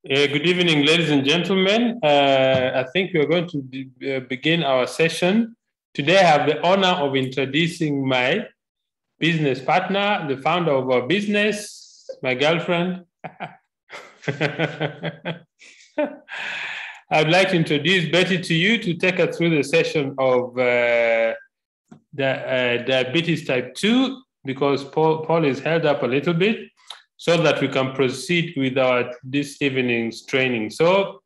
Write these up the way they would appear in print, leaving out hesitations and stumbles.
Good evening, ladies and gentlemen. I think we're going to begin our session. Today, I have the honor of introducing my business partner, the founder of our business, my girlfriend. I'd like to introduce Betty to you to take us through the session of diabetes type 2, because Paul is held up a little bit, so that we can proceed with this evening's training. So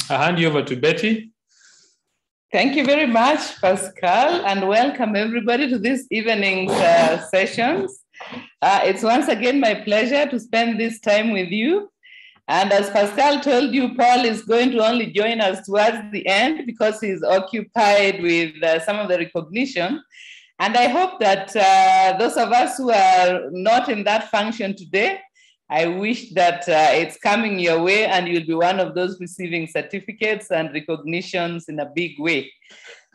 I hand you over to Betty. Thank you very much, Pascal, and welcome everybody to this evening's sessions. It's once again my pleasure to spend this time with you. And as Pascal told you, Paul is going to only join us towards the end because he's occupied with some of the recognition. And I hope that those of us who are not in that function today, I wish that it's coming your way and you'll be one of those receiving certificates and recognitions in a big way.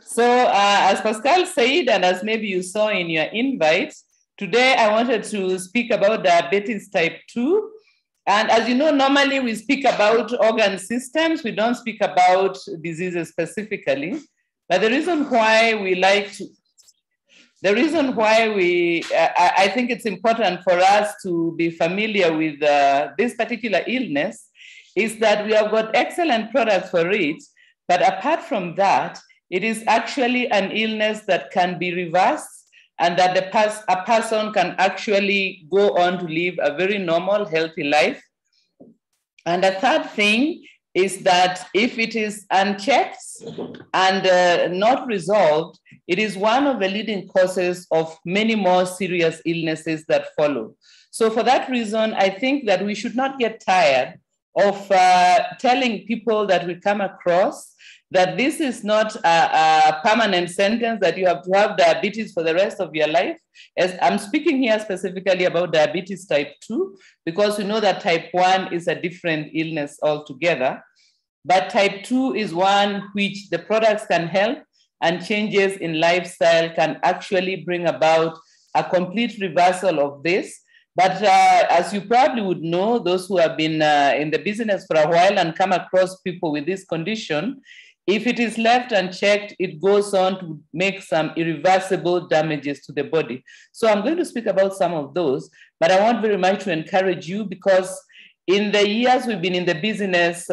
So as Pascal said, and as maybe you saw in your invite, today I wanted to speak about diabetes type 2. And as you know, normally we speak about organ systems. We don't speak about diseases specifically. But the reason why we like to I think it's important for us to be familiar with this particular illness is that we have got excellent products for it, but apart from that, it is actually an illness that can be reversed and that a person can actually go on to live a very normal, healthy life. And the third thing is that if it is unchecked and not resolved, it is one of the leading causes of many more serious illnesses that follow. So for that reason, I think that we should not get tired of telling people that we come across that this is not a permanent sentence that you have to have diabetes for the rest of your life. As I'm speaking here specifically about diabetes type 2, because we know that type 1 is a different illness altogether. But type 2 is one which the products can help, and changes in lifestyle can actually bring about a complete reversal of this. But as you probably would know, those who have been in the business for a while and come across people with this condition, if it is left unchecked, it goes on to make some irreversible damages to the body. So I'm going to speak about some of those, but I want very much to encourage you, because in the years we've been in the business,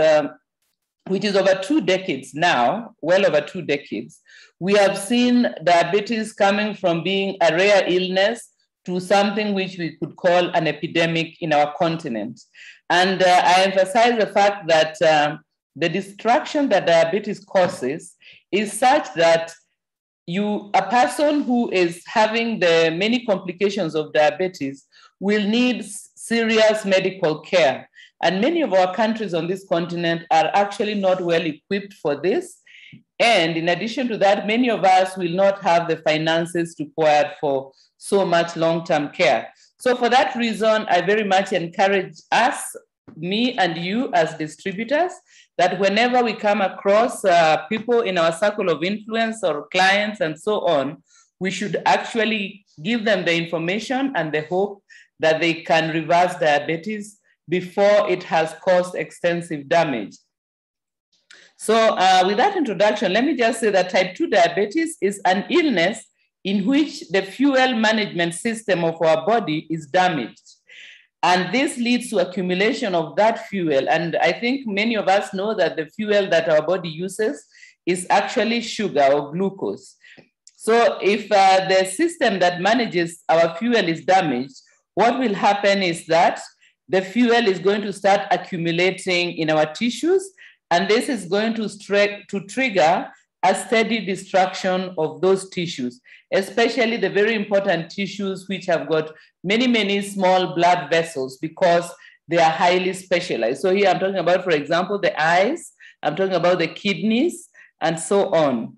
which is over 2 decades now, well over 2 decades, we have seen diabetes coming from being a rare illness to something which we could call an epidemic in our continent. And I emphasize the fact that the destruction that diabetes causes is such that a person who is having the many complications of diabetes will need serious medical care. And many of our countries on this continent are actually not well equipped for this. And in addition to that, many of us will not have the finances required for so much long-term care. So for that reason, I very much encourage us, me and you as distributors, that whenever we come across people in our circle of influence or clients and so on, we should actually give them the information and the hope that they can reverse diabetes before it has caused extensive damage. So with that introduction, let me just say that type 2 diabetes is an illness in which the fuel management system of our body is damaged. And this leads to accumulation of that fuel. And I think many of us know that the fuel that our body uses is actually sugar or glucose. So if the system that manages our fuel is damaged, what will happen is that the fuel is going to start accumulating in our tissues, and this is going to trigger a steady destruction of those tissues, especially the very important tissues which have got many, many small blood vessels because they are highly specialized. So here I'm talking about, for example, the eyes, I'm talking about the kidneys, and so on.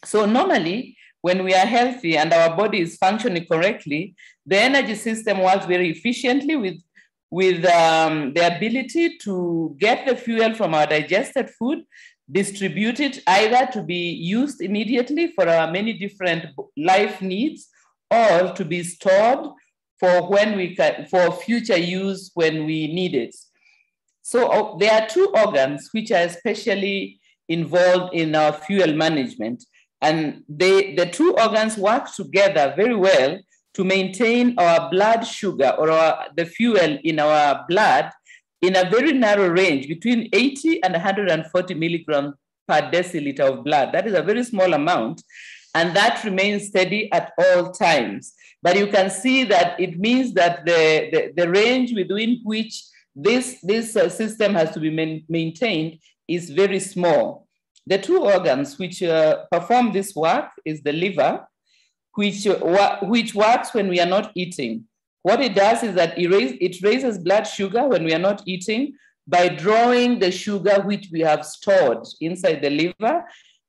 So normally, when we are healthy and our body is functioning correctly, the energy system works very efficiently with the ability to get the fuel from our digested food, distribute it either to be used immediately for our many different life needs, or to be stored for future use when we need it. So there are two organs which are especially involved in our fuel management. And the two organs work together very well to maintain our blood sugar or the fuel in our blood in a very narrow range between 80 and 140 milligrams per deciliter of blood. That is a very small amount, and that remains steady at all times. But you can see that it means that the range within which this system has to be maintained is very small. The two organs which perform this work is the liver, which works when we are not eating. What it does is that it raises blood sugar when we are not eating by drawing the sugar which we have stored inside the liver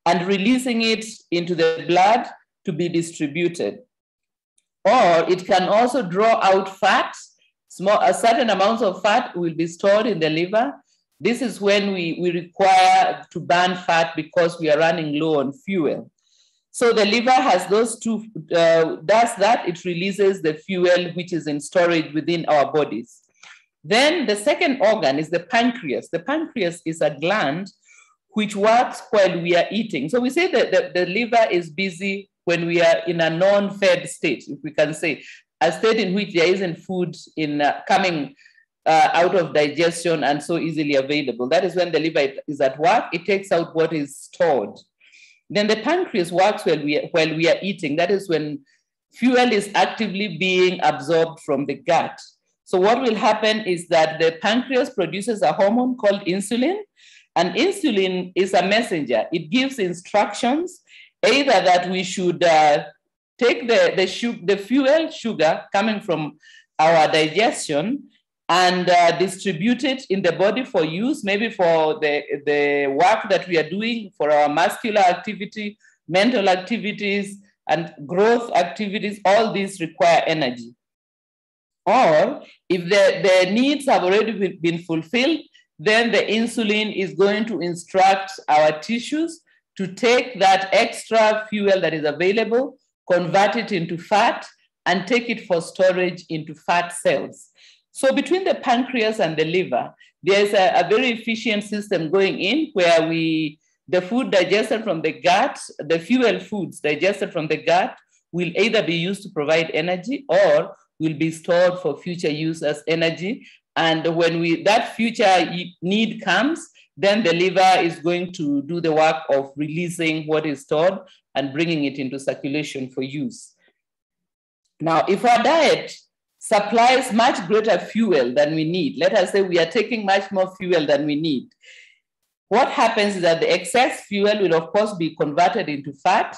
and releasing it into the blood to be distributed. Or it can also draw out fat. A certain amounts of fat will be stored in the liver. This is when we require to burn fat because we are running low on fuel. So the liver has those two, does that, it releases the fuel which is in storage within our bodies. Then the second organ is the pancreas. The pancreas is a gland which works while we are eating. So we say that the liver is busy when we are in a non-fed state, if we can say, a state in which there isn't food coming out of digestion and so easily available. That is when the liver is at work. It takes out what is stored. Then the pancreas works while we are eating. That is when fuel is actively being absorbed from the gut. So what will happen is that the pancreas produces a hormone called insulin, and insulin is a messenger. It gives instructions either that we should take the fuel sugar coming from our digestion and distribute it in the body for use, maybe for the work that we are doing, for our muscular activity, mental activities, and growth activities. All these require energy. Or if the needs have already been fulfilled, then the insulin is going to instruct our tissues to take that extra fuel that is available, convert it into fat, and take it for storage into fat cells. So between the pancreas and the liver, there's a very efficient system going in where the food digested from the gut, the fuel foods digested from the gut will either be used to provide energy or will be stored for future use as energy. And when that future need comes, then the liver is going to do the work of releasing what is stored and bringing it into circulation for use. Now, if our diet supplies much greater fuel than we need, let us say we are taking much more fuel than we need, what happens is that the excess fuel will, of course, be converted into fat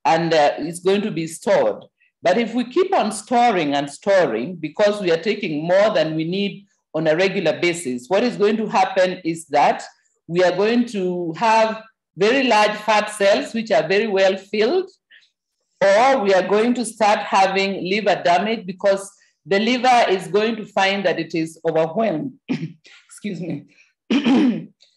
and it's going to be stored. But if we keep on storing and storing because we are taking more than we need on a regular basis, what is going to happen is that we are going to have very large fat cells which are very well filled, or we are going to start having liver damage because the liver is going to find that it is overwhelmed. Excuse me.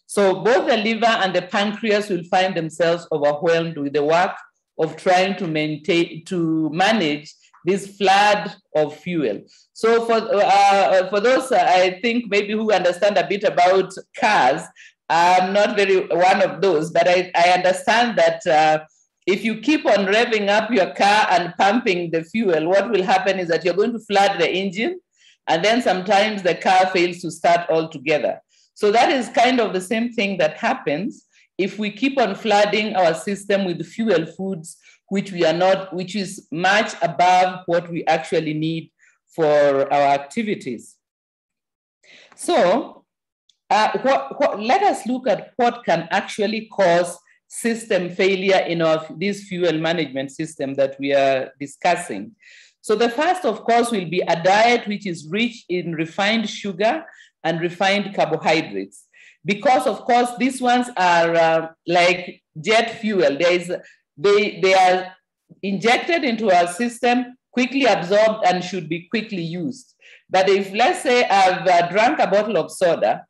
So both the liver and the pancreas will find themselves overwhelmed with the work of trying to manage this flood of fuel. So for those, I think maybe who understand a bit about cars, I'm not very one of those, but I understand that if you keep on revving up your car and pumping the fuel, what will happen is that you're going to flood the engine, and then sometimes the car fails to start altogether. So that is kind of the same thing that happens if we keep on flooding our system with fuel foods, which is much above what we actually need for our activities. So let us look at what can actually cause system failure in this fuel management system that we are discussing. So the first, of course, will be a diet which is rich in refined sugar and refined carbohydrates. Because, of course, these ones are like jet fuel. They are injected into our system, quickly absorbed, and should be quickly used. But if, let's say, I've drank a bottle of soda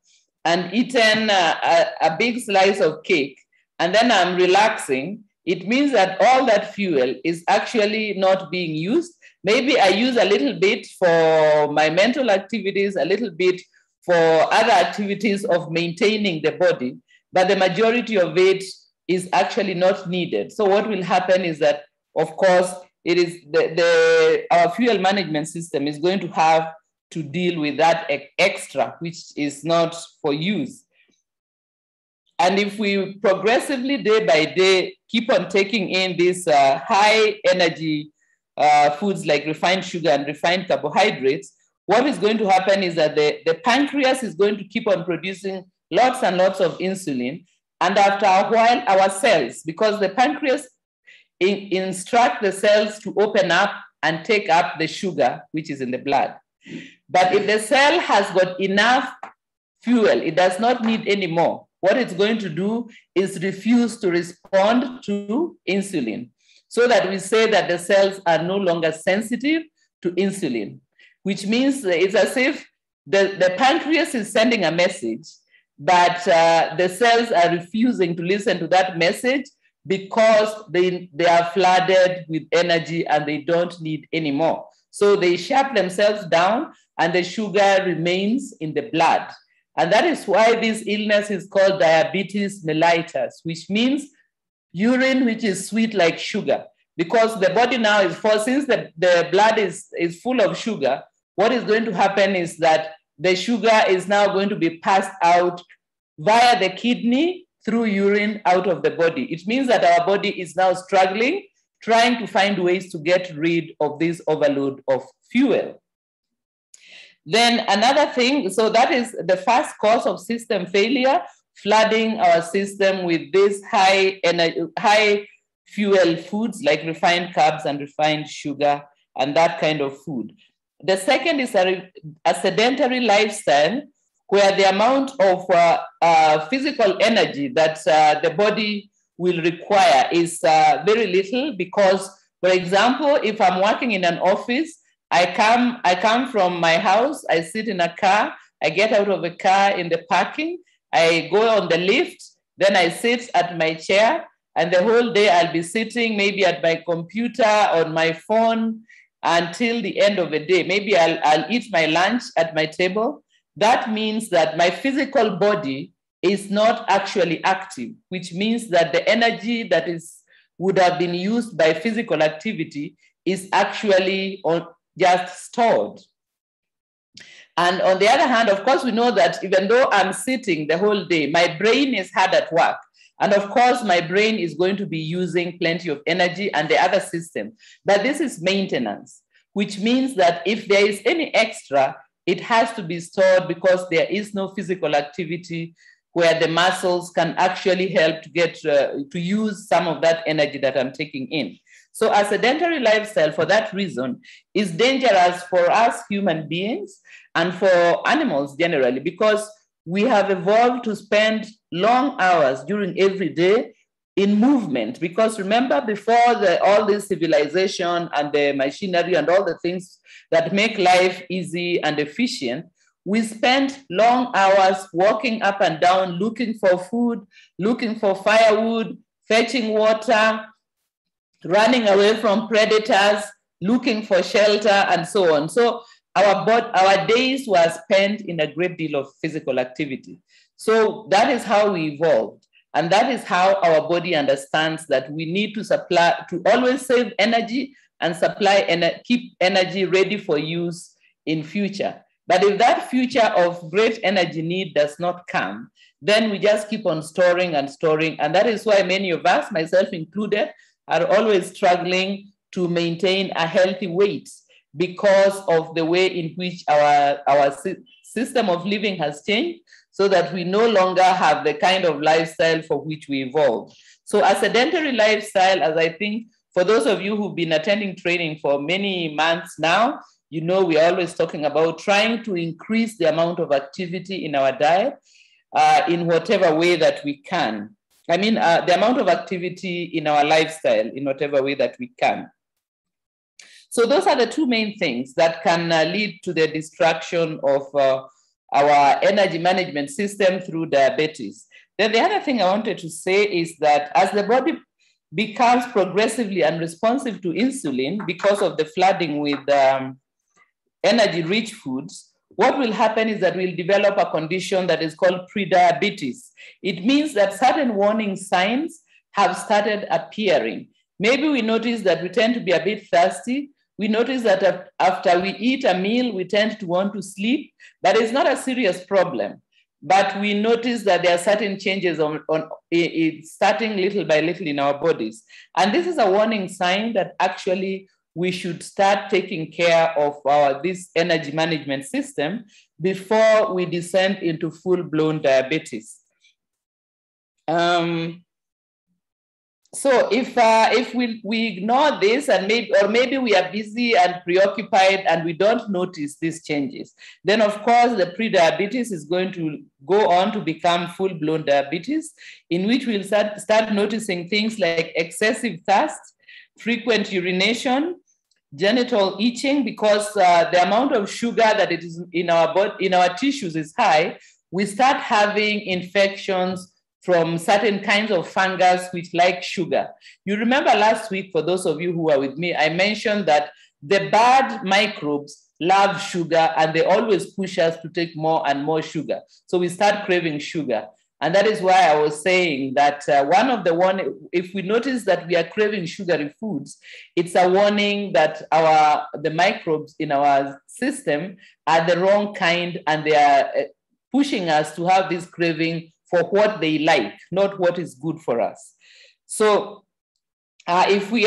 and eaten a big slice of cake, and then I'm relaxing, it means that all that fuel is actually not being used. Maybe I use a little bit for my mental activities, a little bit for other activities of maintaining the body, but the majority of it is actually not needed. So what will happen is that, of course, it is our fuel management system is going to have to deal with that extra, which is not for use. And if we progressively, day by day, keep on taking in these high energy foods like refined sugar and refined carbohydrates, what is going to happen is that the pancreas is going to keep on producing lots and lots of insulin. And after a while, our cells, because the pancreas instruct the cells to open up and take up the sugar, which is in the blood. But if the cell has got enough fuel, it does not need any more. What it's going to do is refuse to respond to insulin, so that we say that the cells are no longer sensitive to insulin, which means it's as if the pancreas is sending a message, but the cells are refusing to listen to that message because they are flooded with energy and they don't need any more. So they shut themselves down and the sugar remains in the blood. And that is why this illness is called diabetes mellitus, which means urine which is sweet like sugar. Because the body now is full, since the blood is full of sugar, what is going to happen is that the sugar is now going to be passed out via the kidney through urine out of the body. It means that our body is now struggling, trying to find ways to get rid of this overload of fuel. Then another thing, so that is the first cause of system failure, flooding our system with these high fuel foods like refined carbs and refined sugar and that kind of food. The second is a sedentary lifestyle where the amount of physical energy that the body will require is very little because, for example, if I'm working in an office, I come from my house, I sit in a car, I get out of a car in the parking, I go on the lift, then I sit at my chair, and the whole day I'll be sitting maybe at my computer, on my phone, until the end of the day. Maybe I'll eat my lunch at my table. That means that my physical body is not actually active, which means that the energy that would have been used by physical activity is actually just stored. And on the other hand, of course, we know that even though I'm sitting the whole day, my brain is hard at work. And of course, my brain is going to be using plenty of energy and the other system. But this is maintenance, which means that if there is any extra, it has to be stored because there is no physical activity where the muscles can actually help to get to use some of that energy that I'm taking in. So a sedentary lifestyle, for that reason, is dangerous for us human beings and for animals generally, because we have evolved to spend long hours during every day in movement. Because remember, before all this civilization and the machinery and all the things that make life easy and efficient, we spent long hours walking up and down, looking for food, looking for firewood, fetching water, running away from predators, looking for shelter, and so on. So our days were spent in a great deal of physical activity. So that is how we evolved. And that is how our body understands that we need to always save energy and keep energy ready for use in future. But if that future of great energy need does not come, then we just keep on storing and storing. And that is why many of us, myself included, are always struggling to maintain a healthy weight because of the way in which our system of living has changed, so that we no longer have the kind of lifestyle for which we evolved. So a sedentary lifestyle, as I think for those of you who've been attending training for many months now, you know we're always talking about trying to increase the amount of activity in our diet in whatever way that we can. I mean, the amount of activity in our lifestyle in whatever way that we can. So those are the two main things that can lead to the destruction of our energy management system through diabetes. Then the other thing I wanted to say is that as the body becomes progressively unresponsive to insulin because of the flooding with energy-rich foods, what will happen is that we'll develop a condition that is called prediabetes. It means that certain warning signs have started appearing. Maybe we notice that we tend to be a bit thirsty. We notice that after we eat a meal, we tend to want to sleep, but it's not a serious problem. But we notice that there are certain changes starting little by little in our bodies. And this is a warning sign that actually we should start taking care of this energy management system before we descend into full-blown diabetes. So if we ignore this, and maybe we are busy and preoccupied and we don't notice these changes, then of course the prediabetes is going to go on to become full-blown diabetes, in which we'll start noticing things like excessive thirst, frequent urination, genital itching, because the amount of sugar that it is in our body, in our tissues, is high. We start having infections from certain kinds of fungus which like sugar. You remember last week, for those of you who are with me, I mentioned that the bad microbes love sugar and they always push us to take more and more sugar. So we start craving sugar. And that is why I was saying that if we notice that we are craving sugary foods, it's a warning that the microbes in our system are the wrong kind, and they are pushing us to have this craving for what they like, not what is good for us. So if we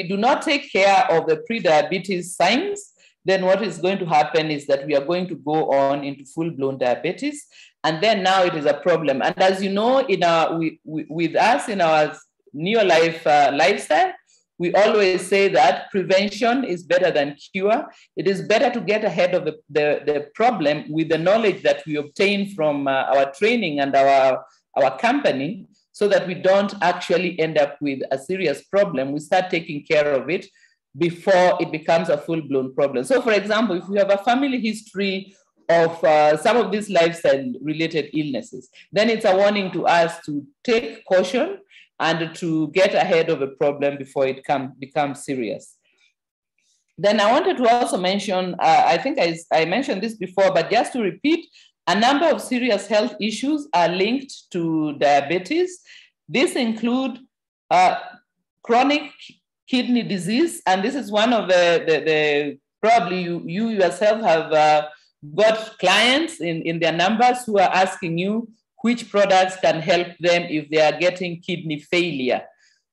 do not take care of the prediabetes signs, then what is going to happen is that we are going to go on into full-blown diabetes. And then now it is a problem. And as you know, with us in our Neolife lifestyle, we always say that prevention is better than cure. It is better to get ahead of the problem with the knowledge that we obtain from our training and our company, so that we don't actually end up with a serious problem. We start taking care of it before it becomes a full-blown problem. So for example, if we have a family history of some of these lifestyle-related illnesses, then it's a warning to us to take caution and to get ahead of a problem before it becomes serious. Then I wanted to also mention, I think I mentioned this before, but just to repeat, a number of serious health issues are linked to diabetes. These include chronic kidney disease, and this is one of the probably you yourself have got clients in their numbers who are asking you which products can help them if they are getting kidney failure.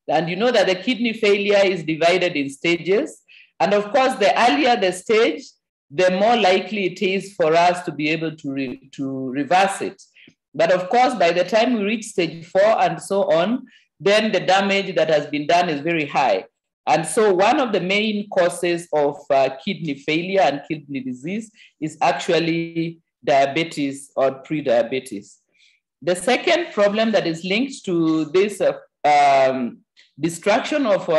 And you know that the kidney failure is divided in stages. And of course, the earlier the stage, the more likely it is for us to be able to reverse it. But of course, by the time we reach stage 4 and so on, then the damage that has been done is very high. And so one of the main causes of kidney failure and kidney disease is actually diabetes or prediabetes. The second problem that is linked to this destruction of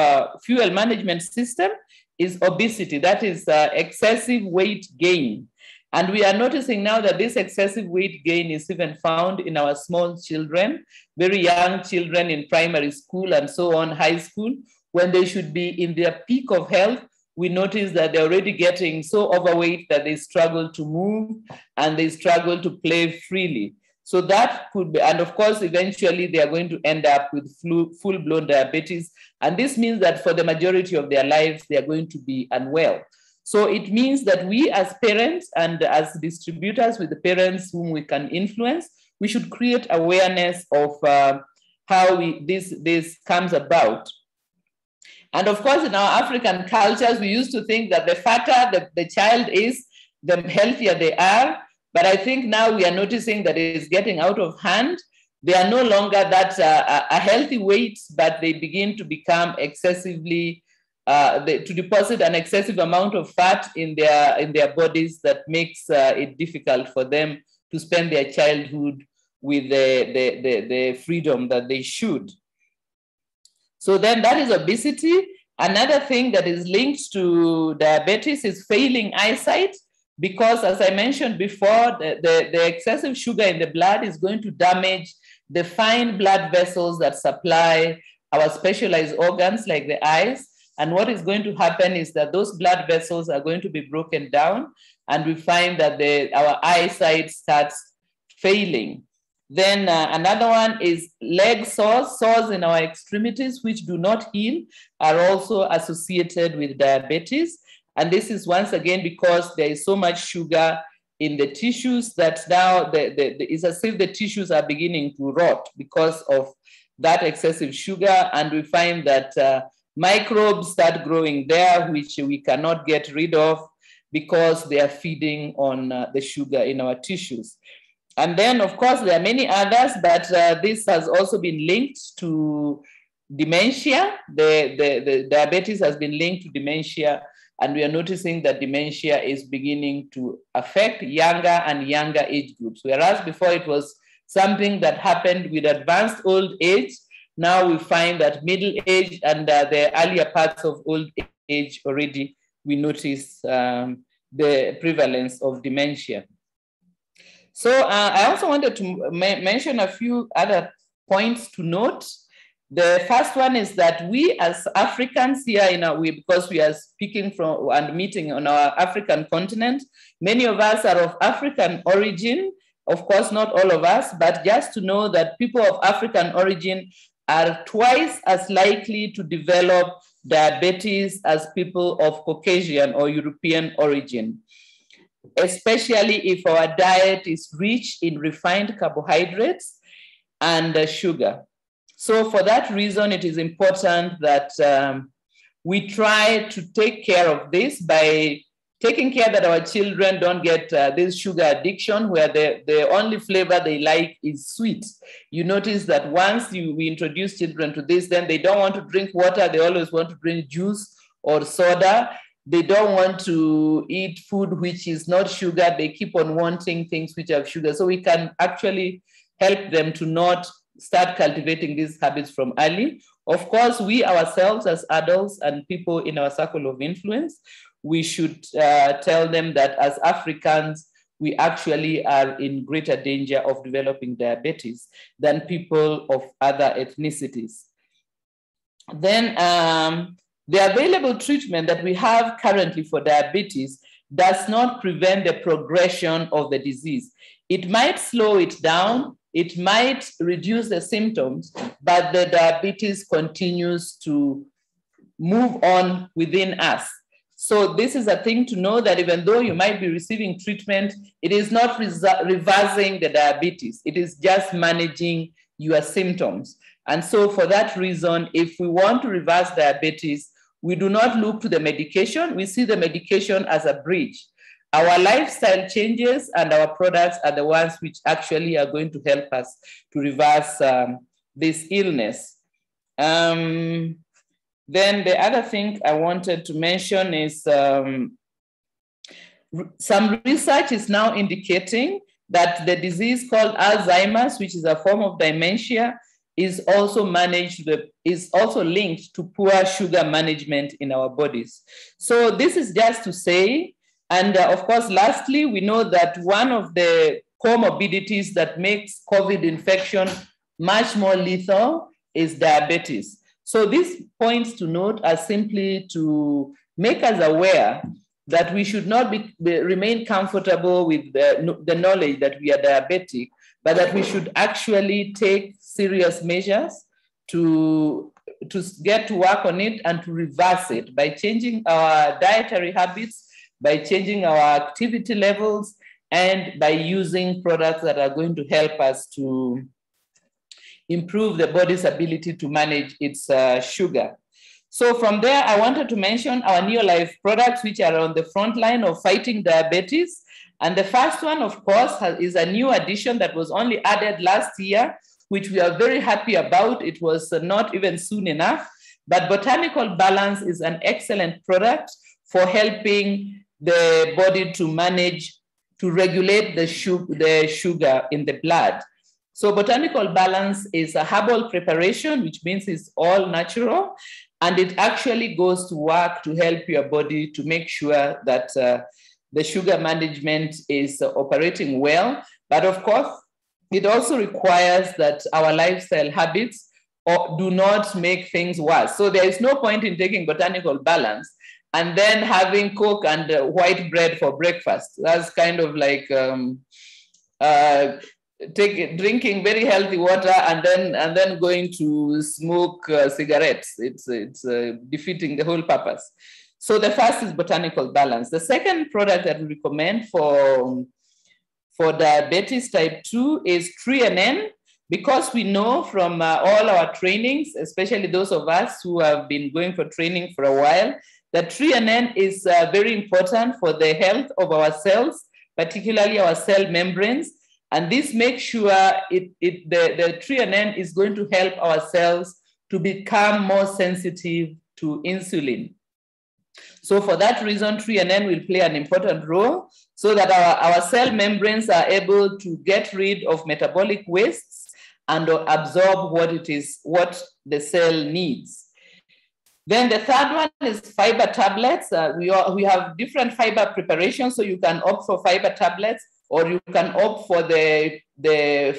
fuel management system is obesity. That is excessive weight gain. And we are noticing now that this excessive weight gain is even found in our small children, very young children in primary school and so on, high school, when they should be in their peak of health. We notice that they're already getting so overweight that they struggle to move and they struggle to play freely. So that could be, and of course, eventually they are going to end up with full-blown diabetes. And this means that for the majority of their lives, they are going to be unwell. So it means that we as parents and as distributors with the parents whom we can influence, we should create awareness of how this comes about. And of course, in our African cultures, we used to think that the fatter the child is, the healthier they are. But I think now we are noticing that it is getting out of hand. They are no longer that a healthy weight, but they begin to become excessively, to deposit an excessive amount of fat in their bodies that makes it difficult for them to spend their childhood with the freedom that they should. So then that is obesity. Another thing that is linked to diabetes is failing eyesight, because as I mentioned before, the excessive sugar in the blood is going to damage the fine blood vessels that supply our specialized organs like the eyes. And what is going to happen is that those blood vessels are going to be broken down, and we find that our eyesight starts failing. Then another one is leg sores. Sores in our extremities, which do not heal, are also associated with diabetes. And this is once again because there is so much sugar in the tissues that now it's as if the tissues are beginning to rot because of that excessive sugar. And we find that microbes start growing there, which we cannot get rid of because they are feeding on the sugar in our tissues. And then, of course, there are many others, but this has also been linked to dementia. The diabetes has been linked to dementia, and we are noticing that dementia is beginning to affect younger and younger age groups. Whereas before it was something that happened with advanced old age, now we find that middle age and the earlier parts of old age already, we notice the prevalence of dementia. So I also wanted to mention a few other points to note. The first one is that we as Africans here, because we are speaking from and meeting on our African continent, many of us are of African origin. Of course, not all of us, but just to know that people of African origin are twice as likely to develop diabetes as people of Caucasian or European origin, especially if our diet is rich in refined carbohydrates and sugar. So for that reason, it is important that we try to take care of this by taking care that our children don't get this sugar addiction where the only flavor they like is sweet. You notice that once we introduce children to this, then they don't want to drink water. They always want to drink juice or soda. They don't want to eat food which is not sugar. They keep on wanting things which have sugar. So we can actually help them to not start cultivating these habits from early. Of course, we ourselves as adults and people in our circle of influence, we should tell them that as Africans, we actually are in greater danger of developing diabetes than people of other ethnicities. Then the available treatment that we have currently for diabetes does not prevent the progression of the disease. It might slow it down, it might reduce the symptoms, but the diabetes continues to move on within us. So this is a thing to know, that even though you might be receiving treatment, it is not reversing the diabetes. It is just managing your symptoms. And so for that reason, if we want to reverse diabetes, we do not look to the medication. We see the medication as a bridge. Our lifestyle changes and our products are the ones which actually are going to help us to reverse this illness. Then the other thing I wanted to mention is some research is now indicating that the disease called Alzheimer's, which is a form of dementia, is also linked to poor sugar management in our bodies. So this is just to say, and of course, lastly, we know that one of the comorbidities that makes COVID infection much more lethal is diabetes. So these points to note are simply to make us aware that we should not remain comfortable with the knowledge that we are diabetic, but that we should actually take serious measures to get to work on it and to reverse it by changing our dietary habits, by changing our activity levels, and by using products that are going to help us to improve the body's ability to manage its sugar. So from there, I wanted to mention our Neolife products, which are on the front line of fighting diabetes. And the first one, of course, is a new addition that was only added last year, which we are very happy about. It was not even soon enough, but Botanical Balance is an excellent product for helping the body to manage, to regulate the sugar in the blood. So Botanical Balance is a herbal preparation, which means it's all natural, and it actually goes to work to help your body to make sure that the sugar management is operating well. But of course, it also requires that our lifestyle habits or do not make things worse. So there is no point in taking Botanical Balance and then having Coke and white bread for breakfast. That's kind of like drinking very healthy water and then going to smoke cigarettes. It's defeating the whole purpose. So the first is Botanical Balance. The second product that we recommend for diabetes type 2 is TreeNN, because we know from all our trainings, especially those of us who have been going for training for a while, that TreeNN is very important for the health of our cells, particularly our cell membranes. And this makes sure the TreeNN is going to help our cells to become more sensitive to insulin. So for that reason, TreeNN will play an important role so that our cell membranes are able to get rid of metabolic wastes and absorb what the cell needs. Then the third one is fiber tablets. We have different fiber preparations, so you can opt for fiber tablets, or you can opt for the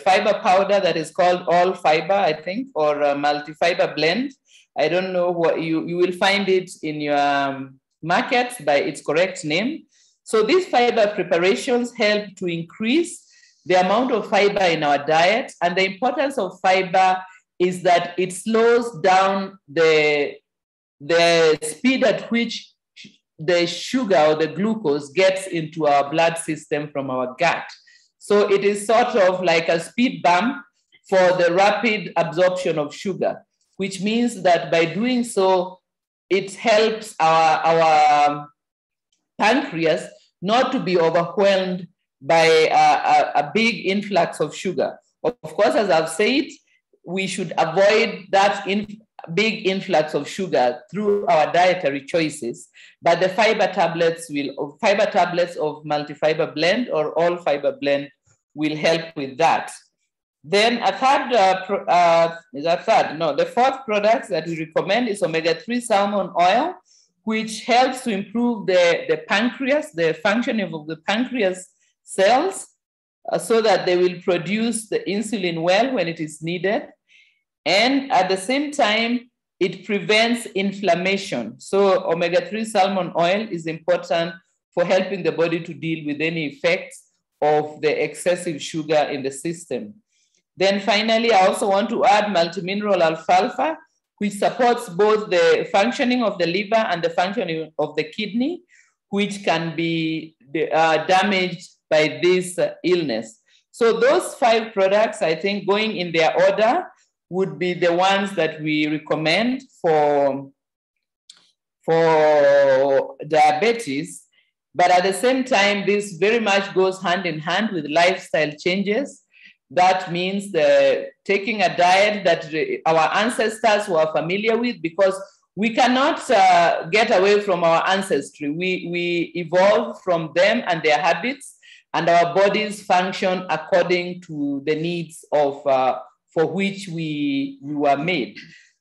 fiber powder that is called all fiber, I think, or a multi-fiber blend. I don't know what you will find it in your market by its correct name. So these fiber preparations help to increase the amount of fiber in our diet. And the importance of fiber is that it slows down the speed at which the sugar or the glucose gets into our blood system from our gut. So it is sort of like a speed bump for the rapid absorption of sugar, which means that by doing so, it helps our pancreas not to be overwhelmed by a big influx of sugar. Of course, as I've said, we should avoid that big influx of sugar through our dietary choices, but the fiber tablets of multi-fiber blend or all fiber blend will help with that. Then the fourth product that we recommend is omega-3 salmon oil, which helps to improve the pancreas, the functioning of the pancreas cells, so that they will produce the insulin well when it is needed. And at the same time, it prevents inflammation. So omega-3 salmon oil is important for helping the body to deal with any effects of the excessive sugar in the system. Then finally, I also want to add multimineral alfalfa, which supports both the functioning of the liver and the functioning of the kidney, which can be damaged by this illness. So those 5 products, I think, going in their order, would be the ones that we recommend for diabetes. But at the same time, this very much goes hand in hand with lifestyle changes. That means taking a diet that our ancestors were familiar with, because we cannot get away from our ancestry. We evolved from them and their habits, and our bodies function according to the needs of for which we were made.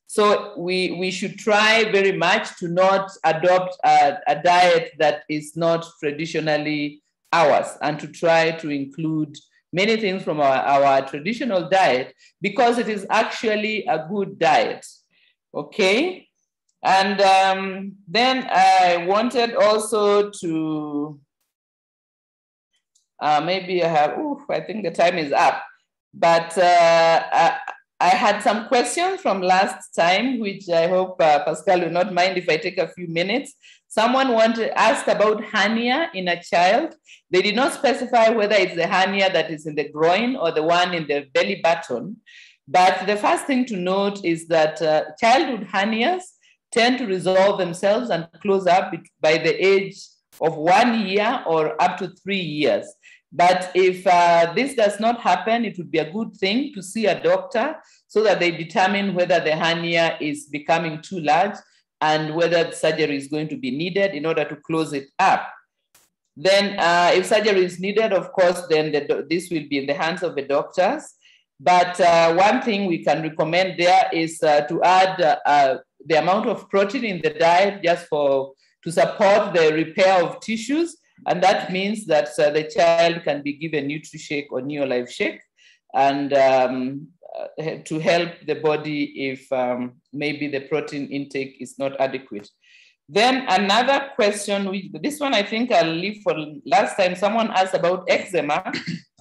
So we should try very much to not adopt a diet that is not traditionally ours, and to try to include many things from our traditional diet, because it is actually a good diet, okay? And then I wanted also to, maybe I think the time is up. But I had some questions from last time, which I hope Pascal will not mind if I take a few minutes. Someone asked about hernia in a child. They did not specify whether it's the hernia that is in the groin or the one in the belly button. But the first thing to note is that childhood hernias tend to resolve themselves and close up by the age of 1 year or up to 3 years. But if this does not happen, it would be a good thing to see a doctor so that they determine whether the hernia is becoming too large and whether surgery is going to be needed in order to close it up. Then if surgery is needed, of course, then this will be in the hands of the doctors. But one thing we can recommend there is to add the amount of protein in the diet just to support the repair of tissues. And that means that the child can be given NutriShake or Neolife shake. And to help the body if maybe the protein intake is not adequate. Then another question, this one I think I'll leave for last time. Someone asked about eczema,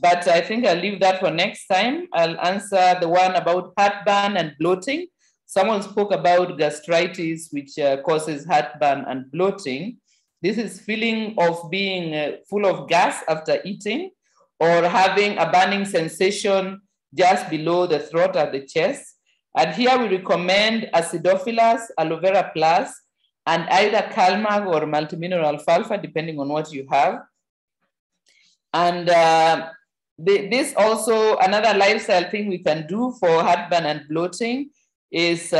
but I think I'll leave that for next time. I'll answer the one about heartburn and bloating. Someone spoke about gastritis, which causes heartburn and bloating. This is feeling of being full of gas after eating, or having a burning sensation just below the throat or the chest. And here we recommend acidophilus, aloe vera plus, and either Calmag or multimineral alfalfa, depending on what you have. And this also, another lifestyle thing we can do for heartburn and bloating is